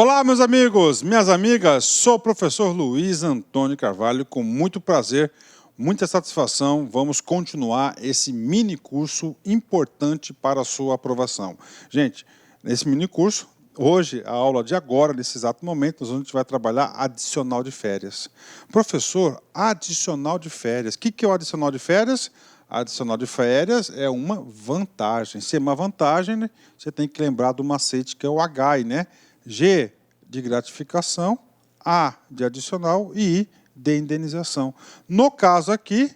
Olá, meus amigos, minhas amigas, sou o professor Luiz Antônio Carvalho, com muito prazer, muita satisfação, vamos continuar esse mini curso importante para a sua aprovação. Gente, nesse mini curso, hoje, a aula de agora, nesse exato momento, a gente vai trabalhar adicional de férias. Professor, adicional de férias, o que é o adicional de férias? Adicional de férias é uma vantagem. Se é uma vantagem, né, você tem que lembrar do macete que é o H, né? G de gratificação, A de adicional e I de indenização. No caso aqui,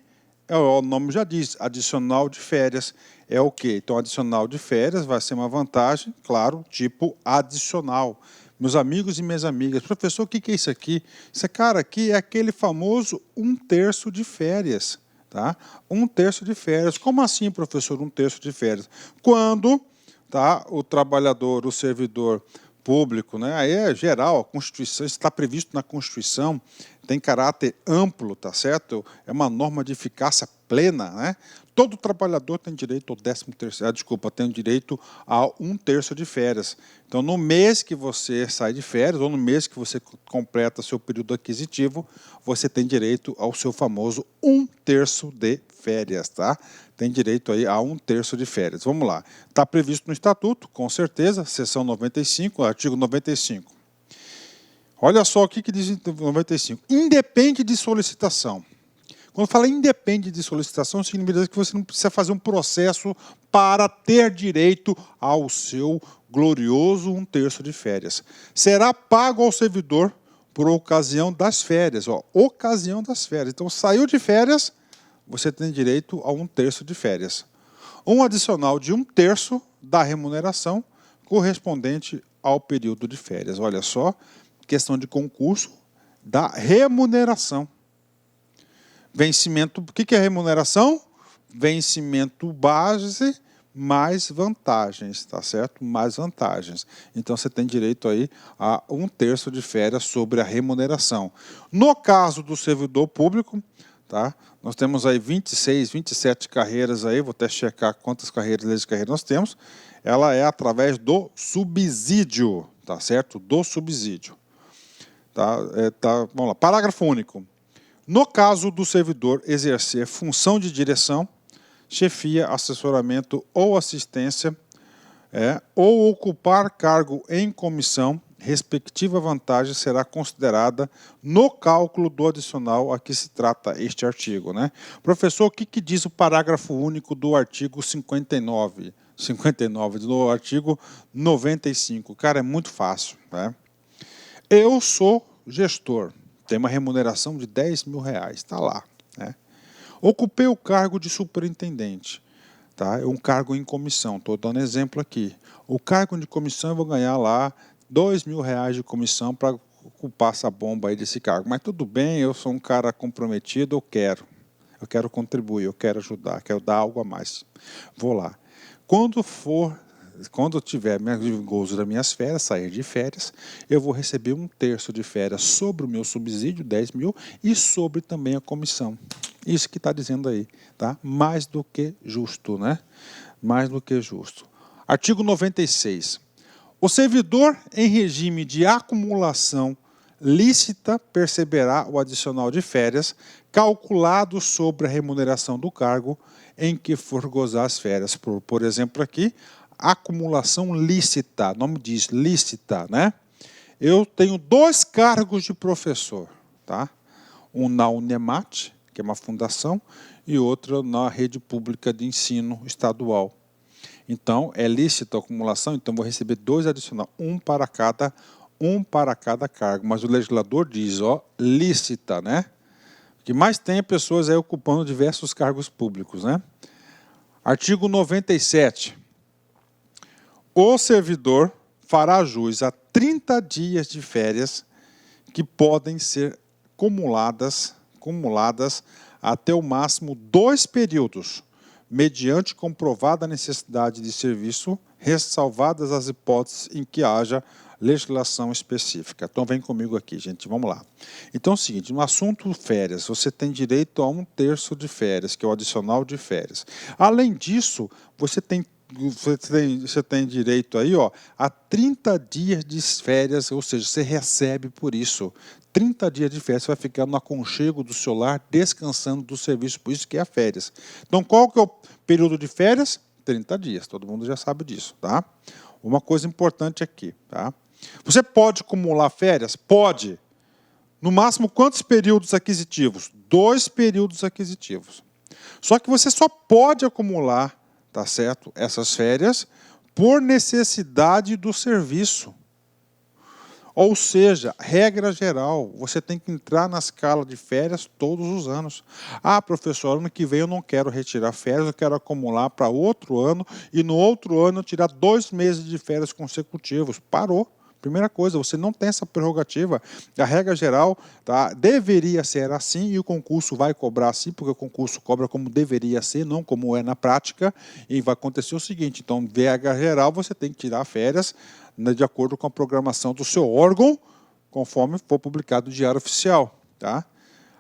o nome já diz, adicional de férias. É o quê? Então, adicional de férias vai ser uma vantagem, claro, tipo adicional. Meus amigos e minhas amigas, professor, o que é isso aqui? Esse cara aqui é aquele famoso 1/3 de férias. Tá? 1/3 de férias. Como assim, professor, 1/3 de férias? Quando tá, o trabalhador, o servidor público, né? Aí é geral, a Constituição, está previsto na Constituição, tem caráter amplo, tá certo? É uma norma de eficácia plena, né? Todo trabalhador tem direito ao 13º, tem direito a 1/3 de férias. Então, no mês que você sai de férias, ou no mês que você completa seu período aquisitivo, você tem direito ao seu famoso 1/3 de férias, tá? Tem direito aí a 1/3 de férias. Vamos lá. Está previsto no Estatuto, com certeza, seção 95, artigo 95. Olha só o que diz em 95. Independe de solicitação. Quando fala independe de solicitação, significa que você não precisa fazer um processo para ter direito ao seu glorioso 1/3 de férias. Será pago ao servidor por ocasião das férias. Ó, ocasião das férias. Então, saiu de férias, você tem direito a 1/3 de férias. Um adicional de 1/3 da remuneração correspondente ao período de férias. Olha só, questão de concurso da remuneração. Vencimento, o que é remuneração? Vencimento base mais vantagens, tá certo? Mais vantagens. Então, você tem direito aí a 1/3 de férias sobre a remuneração. No caso do servidor público, tá? Nós temos aí 26, 27 carreiras aí, vou até checar quantas carreiras, leis de carreira nós temos. Ela é através do subsídio, tá certo? Do subsídio. Tá? Vamos lá, parágrafo único. No caso do servidor exercer função de direção, chefia, assessoramento ou assistência, ou ocupar cargo em comissão, respectiva vantagem será considerada no cálculo do adicional a que se trata este artigo, né? Professor, o que diz o parágrafo único do artigo 59? 59, do artigo 95. Cara, é muito fácil, né? Eu sou gestor, tem uma remuneração de R$10.000, está lá, né? Ocupei o cargo de superintendente, tá? É um cargo em comissão, estou dando exemplo aqui. O cargo de comissão eu vou ganhar lá R$2.000 de comissão para ocupar essa bomba aí desse cargo. Mas tudo bem, eu sou um cara comprometido, eu quero contribuir, eu quero ajudar, quero dar algo a mais. Vou lá. Quando eu tiver gozo das minhas férias, sair de férias, eu vou receber 1/3 de férias sobre o meu subsídio, 10.000, e sobre também a comissão. Isso que está dizendo aí, tá? Mais do que justo, né? Mais do que justo. Artigo 96. O servidor em regime de acumulação lícita perceberá o adicional de férias calculado sobre a remuneração do cargo em que for gozar as férias. Por exemplo, aqui, acumulação lícita, o nome diz lícita, né? Eu tenho 2 cargos de professor, tá? Um na Unemat, que é uma fundação, e outro na rede pública de ensino estadual. Então, é lícita a acumulação, então vou receber 2 adicionais, um para cada cargo. Mas o legislador diz, ó, lícita, né? O que mais tem é pessoas aí ocupando diversos cargos públicos, né? Artigo 97. O servidor fará jus a 30 dias de férias que podem ser acumuladas até o máximo 2 períodos, mediante comprovada necessidade de serviço, ressalvadas as hipóteses em que haja legislação específica. Então, vem comigo aqui, gente, vamos lá. Então, é o seguinte, no assunto férias, você tem direito a 1/3 de férias, que é o adicional de férias. Além disso, você tem você tem direito aí, ó, a 30 dias de férias, ou seja, você recebe por isso. 30 dias de férias, você vai ficar no aconchego do seu lar, descansando do serviço, por isso que é férias. Então, qual que é o período de férias? 30 dias, todo mundo já sabe disso, tá? Uma coisa importante aqui, tá? Você pode acumular férias? Pode. No máximo, quantos períodos aquisitivos? 2 períodos aquisitivos. Só que você só pode acumular, tá certo, essas férias por necessidade do serviço. Ou seja, regra geral, você tem que entrar na escala de férias todos os anos. Ah, professor, ano que vem eu não quero retirar férias, eu quero acumular para outro ano, e no outro ano eu tirar 2 meses de férias consecutivos. Parou. Primeira coisa, você não tem essa prerrogativa. A regra geral, tá, deveria ser assim, e o concurso vai cobrar assim, porque o concurso cobra como deveria ser, não como é na prática, e vai acontecer o seguinte, então, regra geral, você tem que tirar férias, né, de acordo com a programação do seu órgão, conforme for publicado no Diário Oficial. Tá?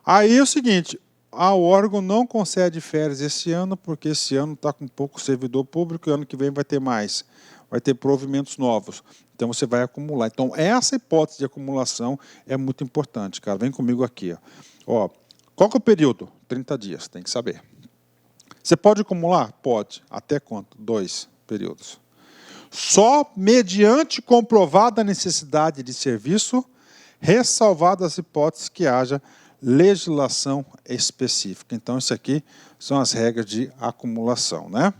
Aí é o seguinte, o órgão não concede férias esse ano, porque esse ano está com pouco servidor público, e ano que vem vai ter mais. Vai ter provimentos novos. Então, você vai acumular. Então, essa hipótese de acumulação é muito importante, cara. Vem comigo aqui. Ó, qual que é o período? 30 dias, tem que saber. Você pode acumular? Pode. Até quanto? 2 períodos. Só mediante comprovada necessidade de serviço, ressalvadas as hipóteses que haja legislação específica. Então, isso aqui são as regras de acumulação, né?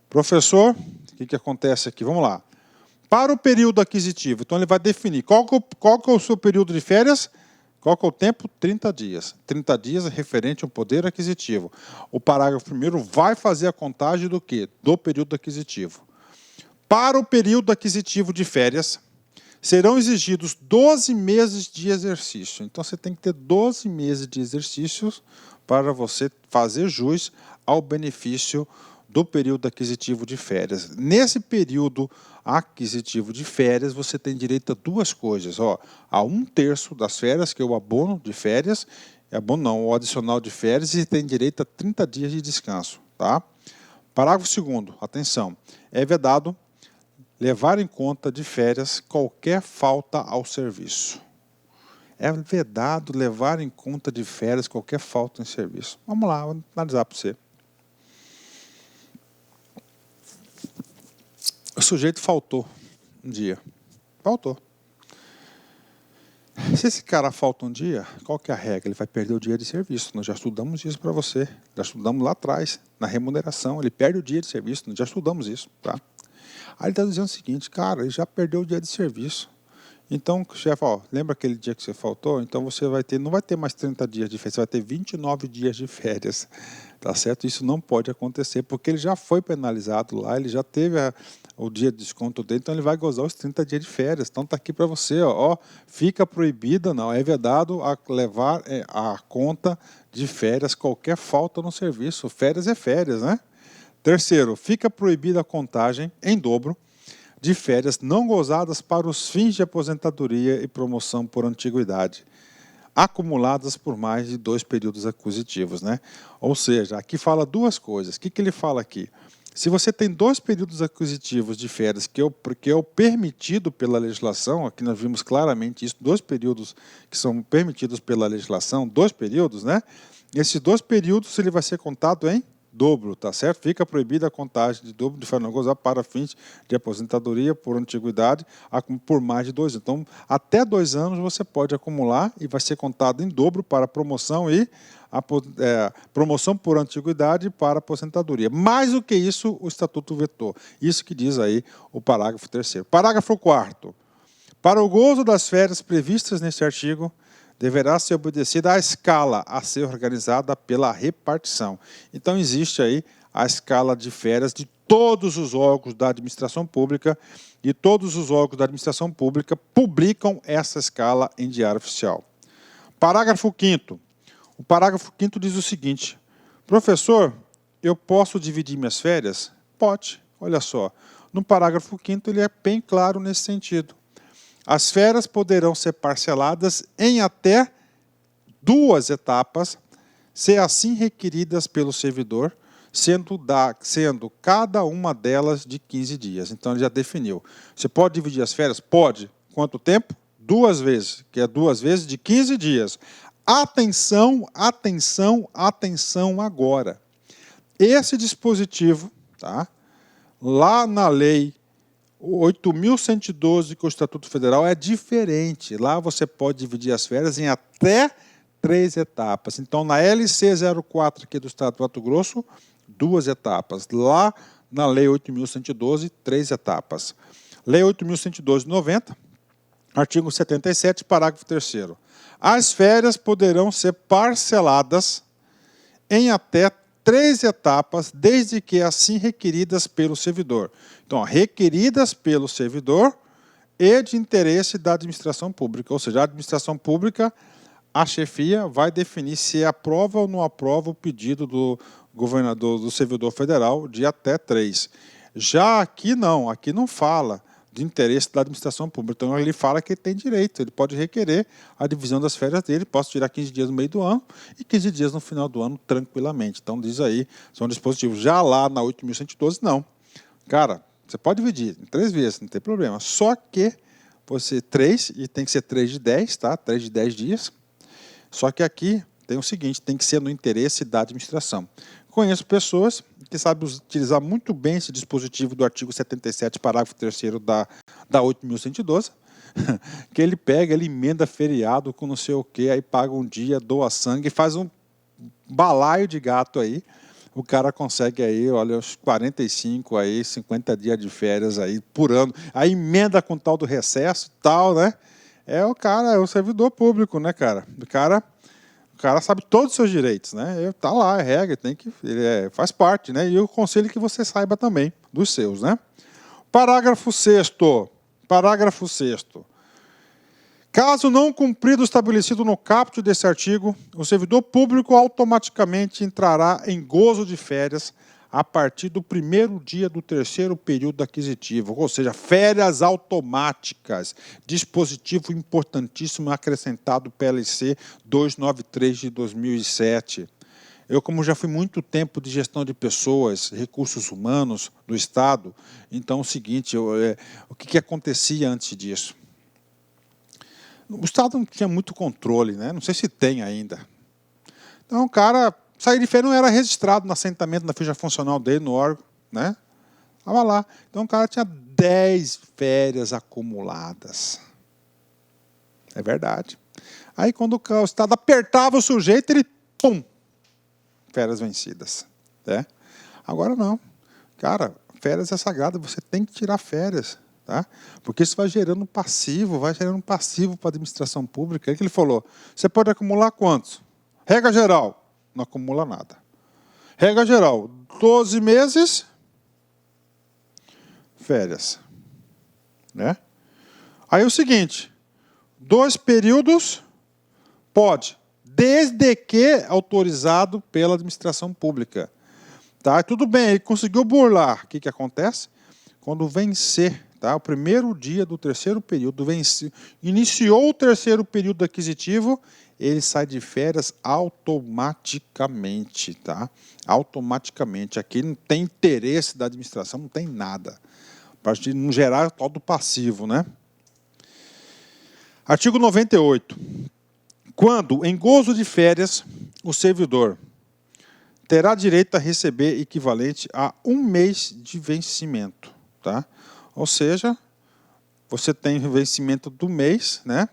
Professor, o que acontece aqui? Vamos lá. Para o período aquisitivo, então ele vai definir qual que é o seu período de férias, qual que é o tempo? 30 dias. 30 dias é referente ao poder aquisitivo. O parágrafo 1º vai fazer a contagem do quê? Do período aquisitivo. Para o período aquisitivo de férias, serão exigidos 12 meses de exercício. Então, você tem que ter 12 meses de exercícios para você fazer jus ao benefício do período aquisitivo de férias. Nesse período aquisitivo de férias, você tem direito a 2 coisas. Ó, a 1/3 das férias, que é o abono de férias, o adicional de férias, e tem direito a 30 dias de descanso. Tá? Parágrafo 2º, atenção, é vedado levar em conta de férias qualquer falta ao serviço. É vedado levar em conta de férias qualquer falta em serviço. Vamos lá, vou analisar para você. O sujeito faltou um dia. Faltou. Se esse cara falta um dia, qual que é a regra? Ele vai perder o dia de serviço. Nós já estudamos isso para você. Já estudamos lá atrás, na remuneração. Ele perde o dia de serviço. Nós já estudamos isso. Tá? Aí ele está dizendo o seguinte, cara, ele já perdeu o dia de serviço. Então, chefe, lembra aquele dia que você faltou? Então você não vai ter mais 30 dias de férias, você vai ter 29 dias de férias. Tá certo? Isso não pode acontecer, porque ele já foi penalizado lá, ele já teve o dia de desconto dele, então ele vai gozar os 30 dias de férias. Então está aqui para você, fica proibida, não, é vedado a levar a conta de férias qualquer falta no serviço. Férias é férias, né? Terceiro, fica proibida a contagem em dobro de férias não gozadas para os fins de aposentadoria e promoção por antiguidade, acumuladas por mais de 2 períodos aquisitivos, né? Ou seja, aqui fala 2 coisas. O que ele fala aqui? Se você tem 2 períodos aquisitivos de férias, que é o permitido pela legislação, aqui nós vimos claramente isso, 2 períodos que são permitidos pela legislação, 2 períodos, né? Esses 2 períodos ele vai ser contado em dobro, tá certo? Fica proibida a contagem de dobro de forma não gozar para fins de aposentadoria por antiguidade por mais de 2 anos. Então, até 2 anos você pode acumular e vai ser contado em dobro para promoção e promoção por antiguidade para aposentadoria. Mais do que isso, o Estatuto vetou. Isso que diz aí o parágrafo 3º. Parágrafo 4º. Para o gozo das férias previstas neste artigo, deverá ser obedecida a escala a ser organizada pela repartição. Então, existe aí a escala de férias de todos os órgãos da administração pública, e todos os órgãos da administração pública publicam essa escala em Diário Oficial. Parágrafo 5º. O parágrafo 5º diz o seguinte: professor, eu posso dividir minhas férias? Pode. Olha só, no parágrafo 5º ele é bem claro nesse sentido. As férias poderão ser parceladas em até 2 etapas, se assim requeridas pelo servidor, sendo cada uma delas de 15 dias. Então, ele já definiu. Você pode dividir as férias? Pode. Quanto tempo? 2 vezes, que é 2 vezes de 15 dias. Atenção, atenção, atenção agora. Esse dispositivo, tá? Lá na lei 8.112, que é o Estatuto Federal, é diferente. Lá você pode dividir as férias em até 3 etapas. Então, na LC 04 aqui do Estado do Mato Grosso, 2 etapas. Lá na lei 8.112, 3 etapas. Lei 8.112/90, artigo 77, parágrafo 3º. As férias poderão ser parceladas em até 3 etapas, desde que assim requeridas pelo servidor. Então, requeridas pelo servidor e de interesse da administração pública. Ou seja, a administração pública, a chefia, vai definir se aprova ou não aprova o pedido do governador, do servidor federal, de até 3. Já aqui não fala de interesse da administração pública. Então, ele fala que ele tem direito, ele pode requerer a divisão das férias dele, posso tirar 15 dias no meio do ano e 15 dias no final do ano, tranquilamente. Então, diz aí, são dispositivos. Já lá na 8.112, não. Cara, você pode dividir em 3 vezes, não tem problema. Só que você 3, e tem que ser 3 de 10, tá? 3 de 10 dias. Só que aqui tem o seguinte, tem que ser no interesse da administração. Conheço pessoas que sabem utilizar muito bem esse dispositivo do artigo 77, parágrafo 3º da 8.112, que ele pega, ele emenda feriado com não sei o quê, aí paga um dia, doa sangue, faz um balaio de gato aí. O cara consegue aí, olha, os 45, aí, 50 dias de férias aí por ano. Aí emenda com tal do recesso, tal, né? É o cara, é o servidor público, né, cara? O cara sabe todos os seus direitos, né? Tá lá, é regra, faz parte, né? E eu aconselho que você saiba também dos seus, né? Parágrafo 6º. Parágrafo 6º. Caso não cumprido o estabelecido no caput desse artigo, o servidor público automaticamente entrará em gozo de férias a partir do 1º dia do 3º período aquisitivo, ou seja, férias automáticas, dispositivo importantíssimo acrescentado pela LC 293 de 2007. Eu, como já fui muito tempo de gestão de pessoas, recursos humanos do Estado, então é o seguinte, o que acontecia antes disso? O Estado não tinha muito controle, né? Não sei se tem ainda. Então, o cara sair de férias não era registrado no assentamento, na ficha funcional dele, no órgão, né? Estava lá. Então, o cara tinha 10 férias acumuladas. É verdade. Aí, quando o Estado apertava o sujeito, ele, pum, férias vencidas. Né? Agora, não. Cara, férias é sagrado, você tem que tirar férias. Tá? Porque isso vai gerando um passivo para a administração pública. É que ele falou, você pode acumular quantos? Regra geral, não acumula nada. Regra geral, 12 meses, férias. Né? Aí é o seguinte, 2 períodos, pode, desde que autorizado pela administração pública. Tá? Tudo bem, ele conseguiu burlar. O que acontece? Quando vencer, tá? O 1º dia do 3º período, iniciou o 3º período aquisitivo, ele sai de férias automaticamente. Tá? Automaticamente. Aqui não tem interesse da administração, não tem nada. Para não gerar o tal do passivo. Né? Artigo 98. Quando, em gozo de férias, o servidor terá direito a receber equivalente a 1 mês de vencimento. Tá? Ou seja, você tem o vencimento do mês, né?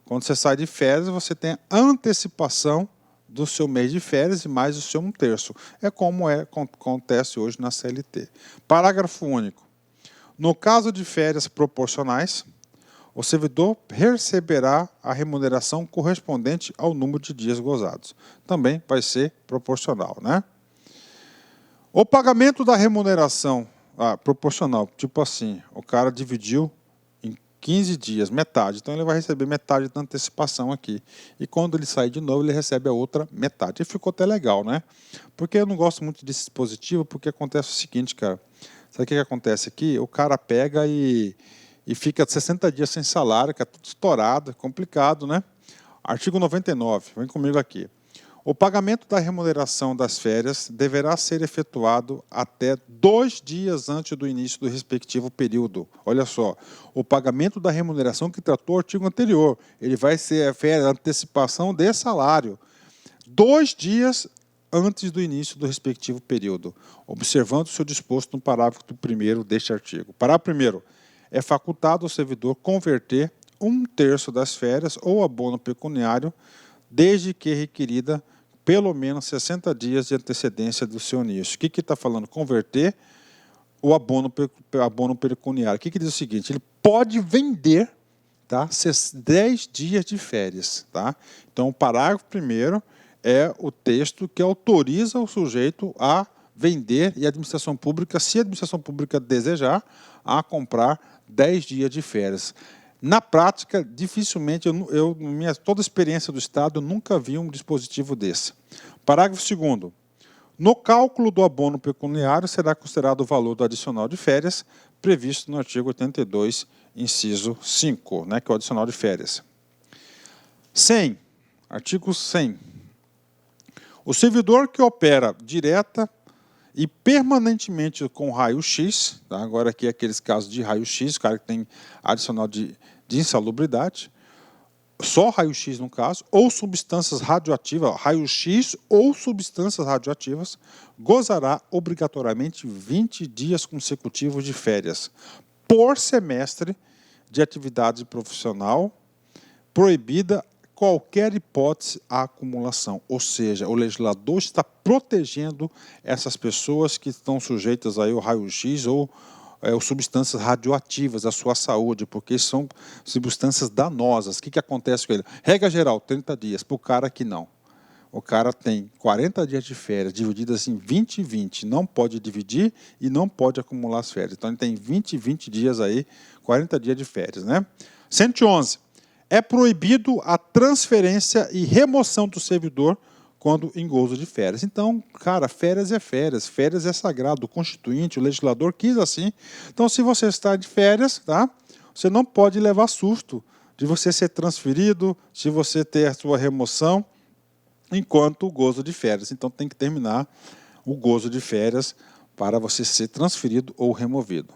Quando você sai de férias, você tem a antecipação do seu mês de férias e mais o seu 1/3. É como acontece hoje na CLT. Parágrafo único. No caso de férias proporcionais, o servidor receberá a remuneração correspondente ao número de dias gozados. Também vai ser proporcional, né? O pagamento da remuneração proporcional, tipo assim, o cara dividiu em 15 dias, metade, então ele vai receber metade da antecipação aqui. E quando ele sair de novo, ele recebe a outra metade. E ficou até legal, né? Porque eu não gosto muito desse dispositivo, porque acontece o seguinte, cara. Sabe o que acontece aqui? O cara pega e fica 60 dias sem salário, que é tudo estourado, é complicado, né? Artigo 99, vem comigo aqui. O pagamento da remuneração das férias deverá ser efetuado até 2 dias antes do início do respectivo período. Olha só, o pagamento da remuneração que tratou o artigo anterior, ele vai ser a antecipação de salário. 2 dias antes do início do respectivo período, observando o seu disposto no parágrafo 1º deste artigo. Parágrafo 1º. É facultado ao servidor converter 1/3 das férias ou abono pecuniário, desde que requerida pelo menos 60 dias de antecedência do seu início. O que está falando? Converter o abono pecuniário. O que diz o seguinte? Ele pode vender, tá, 10 dias de férias. Tá? Então, o parágrafo 1º é o texto que autoriza o sujeito a vender e a administração pública, se a administração pública desejar, a comprar 10 dias de férias. Na prática, dificilmente, toda a experiência do Estado, eu nunca vi um dispositivo desse. Parágrafo 2º. No cálculo do abono pecuniário será considerado o valor do adicional de férias previsto no artigo 82, inciso 5, né, que é o adicional de férias. 100. Artigo 100. O servidor que opera direta e permanentemente com raio-x, tá? Agora aqui é aqueles casos de raio-x, o cara que tem adicional de insalubridade, só raio-x no caso, ou substâncias radioativas, raio-x ou substâncias radioativas, gozará obrigatoriamente 20 dias consecutivos de férias por semestre de atividade profissional, proibida qualquer hipótese à acumulação. Ou seja, o legislador está protegendo essas pessoas que estão sujeitas aí ao raio-x ou substâncias radioativas à sua saúde, porque são substâncias danosas. O que acontece com ele? Regra geral, 30 dias, para o cara que não. O cara tem 40 dias de férias, divididas em 20 e 20. Não pode dividir e não pode acumular as férias. Então, ele tem 20 dias aí, 40 dias de férias, né? 111. É proibido a transferência e remoção do servidor quando em gozo de férias. Então, cara, férias é sagrado, o constituinte, o legislador quis assim. Então, se você está de férias, tá, você não pode levar susto de você ser transferido, de você ter a sua remoção, enquanto o gozo de férias. Então, tem que terminar o gozo de férias para você ser transferido ou removido.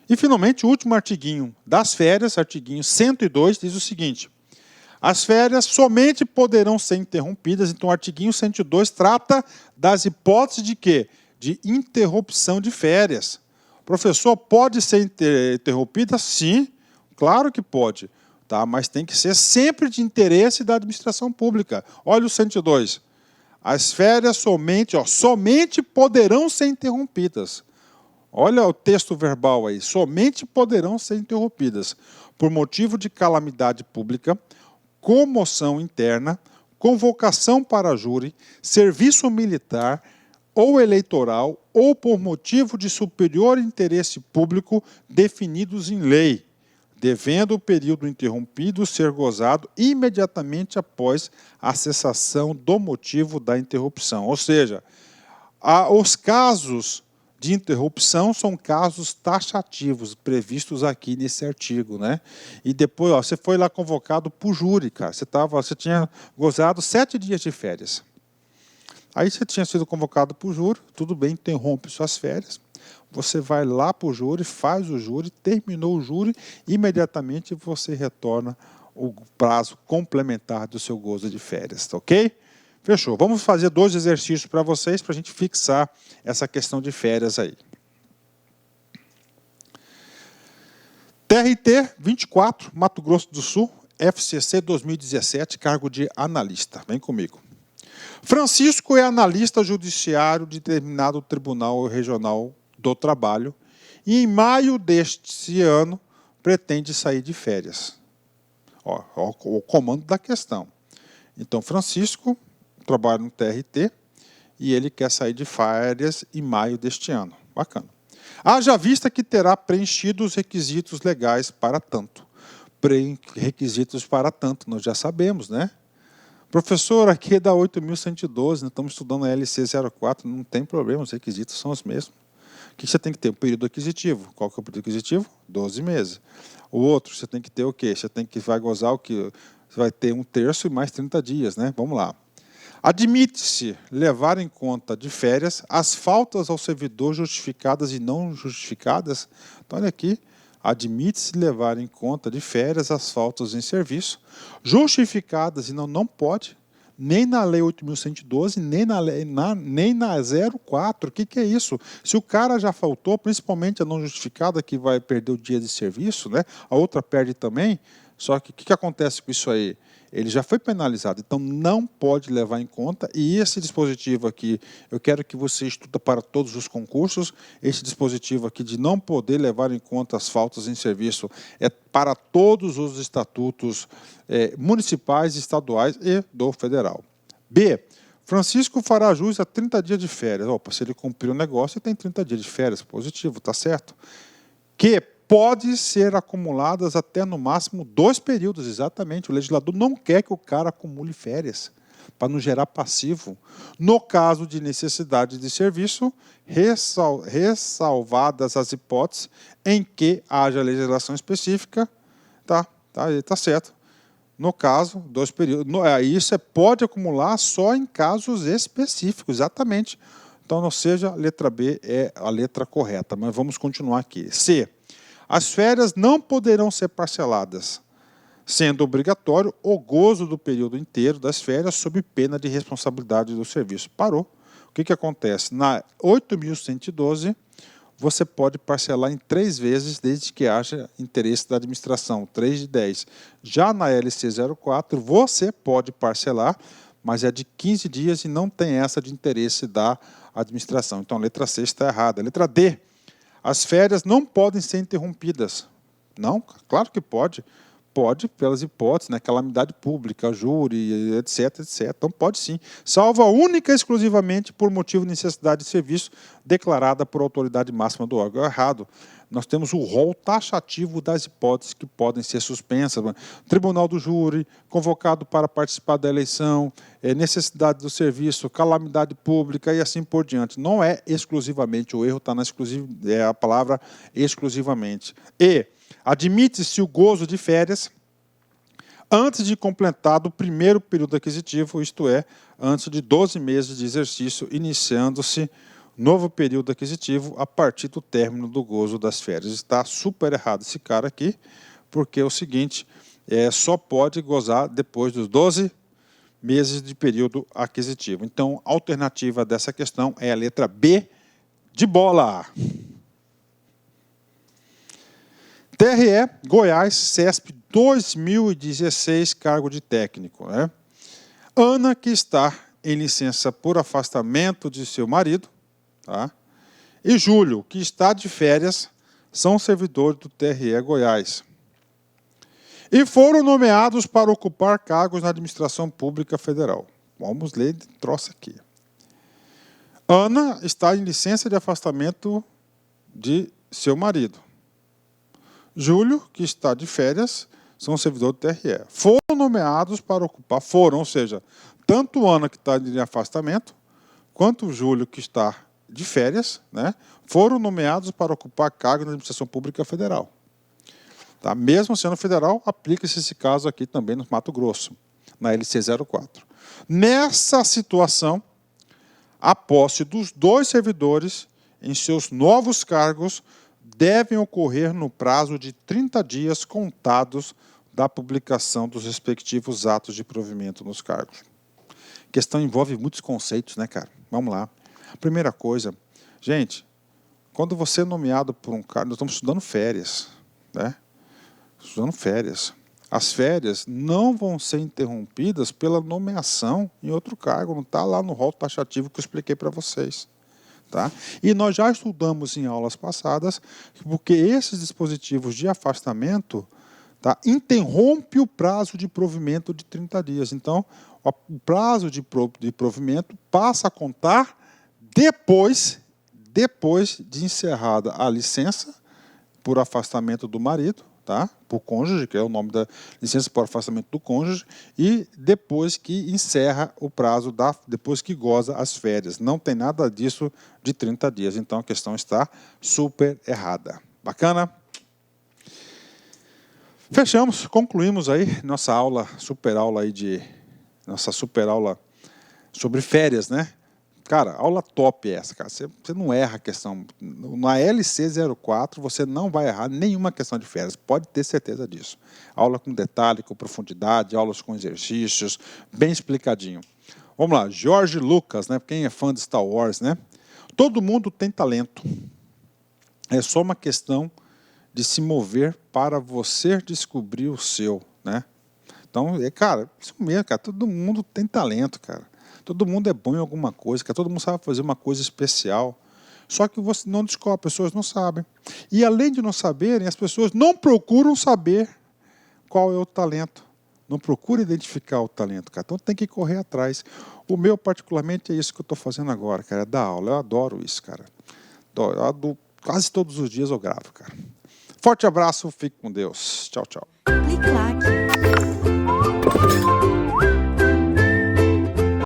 E, finalmente, o último artiguinho das férias, artiguinho 102, diz o seguinte: as férias somente poderão ser interrompidas. Então, o artiguinho 102 trata das hipóteses de quê? De interrupção de férias. Professor, pode ser interrompida? Sim, claro que pode, tá? Mas tem que ser sempre de interesse da administração pública. Olha o 102. As férias somente poderão ser interrompidas. Olha o texto verbal aí. Somente poderão ser interrompidas por motivo de calamidade pública, comoção interna, convocação para júri, serviço militar ou eleitoral ou por motivo de superior interesse público definidos em lei, devendo o período interrompido ser gozado imediatamente após a cessação do motivo da interrupção. Ou seja, os casos de interrupção são casos taxativos, previstos aqui nesse artigo, né? E depois, você foi lá convocado por júri, cara. Você tinha gozado 7 dias de férias. Aí você tinha sido convocado por júri, tudo bem, interrompe suas férias. Você vai lá para o júri, faz o júri, terminou o júri, imediatamente você retorna o prazo complementar do seu gozo de férias, tá ok? Fechou. Vamos fazer 2 exercícios para vocês, para a gente fixar essa questão de férias aí. TRT 24, Mato Grosso do Sul, FCC 2017, cargo de analista. Vem comigo. Francisco é analista judiciário de determinado Tribunal Regional do Trabalho e, em maio deste ano, pretende sair de férias. Ó, o comando da questão. Então, Francisco trabalha no TRT e ele quer sair de férias em maio deste ano. Bacana. Haja vista que terá preenchido os requisitos legais para tanto. Requisitos para tanto, nós já sabemos, né? Professor, aqui é da 8.112, nós estamos estudando a LC 04, não tem problema, os requisitos são os mesmos. O que você tem que ter? O período aquisitivo. Qual que é o período aquisitivo? 12 meses. O outro, você tem que ter o quê? Vai gozar o quê? Você vai ter 1/3 e mais 30 dias, né? Vamos lá. Admite-se levar em conta de férias as faltas ao servidor justificadas e não justificadas. Então, olha aqui, admite-se levar em conta de férias as faltas em serviço, justificadas e não pode, nem na Lei 8.112, nem na 04. O que é isso? Se o cara já faltou, principalmente a não justificada, que vai perder o dia de serviço, né? A outra perde também, só que o que acontece com isso aí? Ele já foi penalizado, então não pode levar em conta, e esse dispositivo aqui, eu quero que você estuda para todos os concursos, esse dispositivo aqui de não poder levar em conta as faltas em serviço é para todos os estatutos municipais, estaduais e do federal. B. Francisco fará jus a 30 dias de férias. Opa, se ele cumprir o negócio, ele tem 30 dias de férias, positivo, tá certo. Que pode ser acumuladas até no máximo 2 períodos, exatamente. O legislador não quer que o cara acumule férias, para não gerar passivo. No caso de necessidade de serviço, ressalvadas as hipóteses em que haja legislação específica, tá certo. No caso, 2 períodos. Isso pode acumular só em casos específicos, exatamente. Então, não seja a letra B é a letra correta, mas vamos continuar aqui. C. As férias não poderão ser parceladas, sendo obrigatório o gozo do período inteiro das férias sob pena de responsabilidade do serviço. Parou. O que acontece? Na 8.112, você pode parcelar em 3 vezes, desde que haja interesse da administração, 3 de 10. Já na LC 04, você pode parcelar, mas é de 15 dias e não tem essa de interesse da administração. Então, a letra C está errada. A letra D. As férias não podem ser interrompidas. Não, claro que pode. Pode, pelas hipóteses, né? Calamidade pública, júri, etc, etc. Então, pode sim. Salvo única e exclusivamente por motivo de necessidade de serviço declarada por autoridade máxima do órgão. Errado. Nós temos o rol taxativo das hipóteses que podem ser suspensas. Tribunal do júri, convocado para participar da eleição, necessidade do serviço, calamidade pública e assim por diante. Não é exclusivamente, o erro está na a palavra exclusivamente. E admite-se o gozo de férias antes de completado o primeiro período aquisitivo, isto é, antes de 12 meses de exercício, iniciando-se novo período aquisitivo a partir do término do gozo das férias. Está super errado esse cara aqui, porque é o seguinte, só pode gozar depois dos 12 meses de período aquisitivo. Então, a alternativa dessa questão é a letra B de bola. TRE, Goiás, CESP 2016, cargo de técnico. Né? Ana, que está em licença por afastamento de seu marido, tá? E Júlio, que está de férias, são servidores do TRE Goiás. E foram nomeados para ocupar cargos na administração pública federal. Vamos ler de troço aqui. Ana está em licença de afastamento de seu marido. Júlio, que está de férias, são servidores do TRE. Foram nomeados para ocupar, ou seja, tanto Ana, que está em afastamento, quanto o Júlio, que está de férias, né, foram nomeados para ocupar cargo na administração pública federal. Tá? Mesmo sendo federal, aplica-se esse caso aqui também no Mato Grosso, na LC 04. Nessa situação, a posse dos 2 servidores em seus novos cargos devem ocorrer no prazo de 30 dias contados da publicação dos respectivos atos de provimento nos cargos. A questão envolve muitos conceitos, né, cara? Vamos lá. A primeira coisa, gente, quando você é nomeado por um cargo, nós estamos estudando férias, né? Estudando férias. As férias não vão ser interrompidas pela nomeação em outro cargo, não está lá no rol taxativo que eu expliquei para vocês. Tá? E nós já estudamos em aulas passadas, porque esses dispositivos de afastamento, tá, interrompe o prazo de provimento de 30 dias. Então, o prazo de provimento passa a contar depois de encerrada a licença por afastamento do marido, tá? Por cônjuge, que é o nome da licença por afastamento do cônjuge, e depois que encerra o prazo, depois que goza as férias. Não tem nada disso de 30 dias. Então, a questão está super errada. Bacana? Fechamos, concluímos aí nossa aula, super aula sobre férias, né? Cara, aula top é essa, cara. Você não erra a questão. Na LC04 você não vai errar nenhuma questão de férias, pode ter certeza disso. Aula com detalhe, com profundidade, aulas com exercícios, bem explicadinho. Vamos lá, George Lucas, né? Quem é fã de Star Wars, né? Todo mundo tem talento. É só uma questão de se mover para você descobrir o seu, né? Então, cara, isso mesmo, cara. Todo mundo tem talento, cara. Todo mundo é bom em alguma coisa, cara. Todo mundo sabe fazer uma coisa especial. Só que você não descobre, as pessoas não sabem. E além de não saberem, as pessoas não procuram saber qual é o talento. Não procura identificar o talento, cara. Então tem que correr atrás. O meu, particularmente, é isso que eu estou fazendo agora, cara. É dar aula. Eu adoro isso, cara. Quase todos os dias eu gravo, cara. Forte abraço, fique com Deus. Tchau, tchau. Clique lá